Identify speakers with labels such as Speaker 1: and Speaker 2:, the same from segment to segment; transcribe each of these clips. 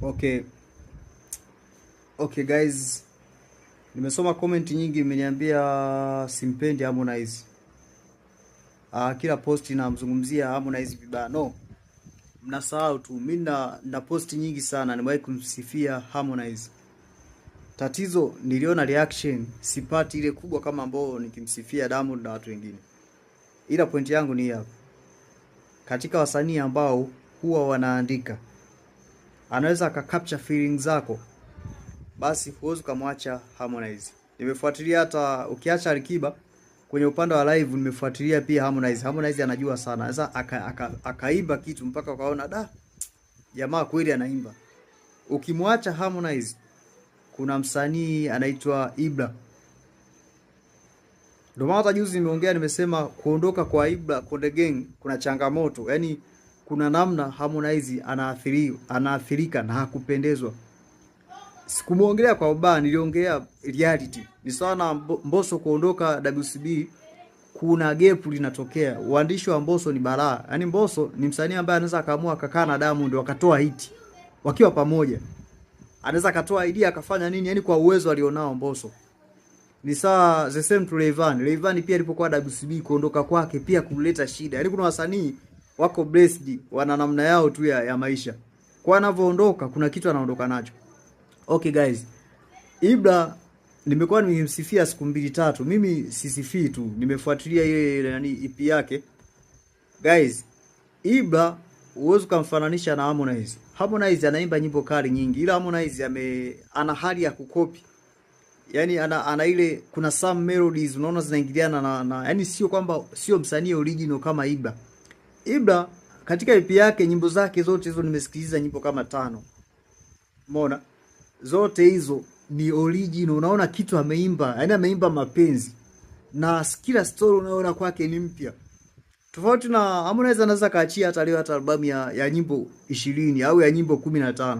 Speaker 1: Okay. Okay guys, nimesoma comment nyingi imeniambia simpendi Harmonize. Kila post namzungumzia Harmonize vibaya. No. Mnasahau tu. Mimi na post nyingi sana nimewahi kumsifia Harmonize. Tatizo niliona reaction sipati ile kubwa kama ambao nikimsifia Diamond na watu wengine. Ila point yangu ni hapa. Katika wasanii ambao huwa wanaandika, anaweza capture feelings zako, basi huwezi kumwacha Harmonize. Nimefuatilia hata ukiacha Alikiba kwenye upande wa live, nimefuatilia pia Harmonize. Harmonize anajua sana. Sasa akaimba kitu mpaka ukaona da, jamaa kweli anaimba. Ukimwacha Harmonize, kuna msanii anaitwa Ibra. Ndio maana hata juzi nimeongea, nimesema kuondoka kwa Ibra Konde Gang kuna changamoto. Yaani kuna namna Harmonize anaathirika na hakupendezwa. Sikumuongelea kwa ubaya, niliongea reality. Ni sawa na Mbosso kuondoka WCB, kuna gap linatokea. Uandishi wa Mbosso ni balaa. Yaani Mbosso ni msanii ambaye anaweza akaamua akakaa na Diamond wakatoa hit wakiwa pamoja. Anaweza akatoa idea akafanya nini, yani kwa uwezo alionao Mbosso. Ni sawa the same to Rayvanny. Rayvanny pia alipokuwa WCB, kuondoka kwake pia kuleta shida. Yaani kuna wasanii wako blessed, wana namna yao tu ya maisha. Kwa anavyoondoka kuna kitu anaondoka nacho. Okay guys, Ibra nimekuwa nimemsifia siku 2-3. Mimi sisifii tu, nimefuatilia ile EP yake. Guys, Ibra uwezo kumfananisha na Harmonize. Harmonize anaimba nyimbo kali nyingi, ila Harmonize ana hali ya kukopi. Yaani ana ile, kuna some melodies unaona zinaingiliana na yaani sio kwamba sio msanii original kama Ibra. Ibra katika EP yake, nyimbo zake zote hizo nimesikiliza nyimbo kama 5. Umeona? Zote hizo ni original. Unaona kitu ameimba, yaani ameimba mapenzi. Na kila story unaona kwake ni mpya. Tofauti na Harmonize, anaweza kaachia hata leo hata albamu ya nyimbo 20 au ya nyimbo 15.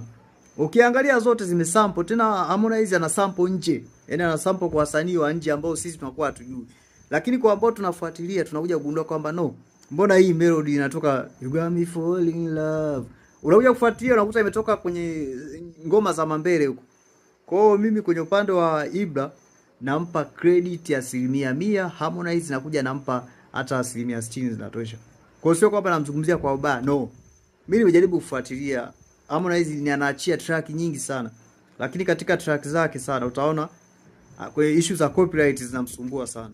Speaker 1: Ukiangalia zote zimesample, tena Harmonize ana sample nje. Yaani ana sample kwa wasanii wa nje ambao sisi tunakuwa hatujui. Lakini kwa ambao tunafuatilia tunakuja kugundua kwamba no, mbona hii melody inatoka you got me falling in love. Unakuja kufuatilia unakuta imetoka kwenye ngoma za mambele huko. Kwa hiyo mimi kwenye upande wa Ibra nampa credit ya 100%. Harmonize nakuja nampa hata 60% zinatosha. Kwa hiyo sio kwamba namzungumzia kwa ubaya, no. Mimi nimejaribu kufuatilia. Harmonize ni anaachia track nyingi sana, lakini katika track zake sana utaona kwa issue za copyright zinamsumbua sana.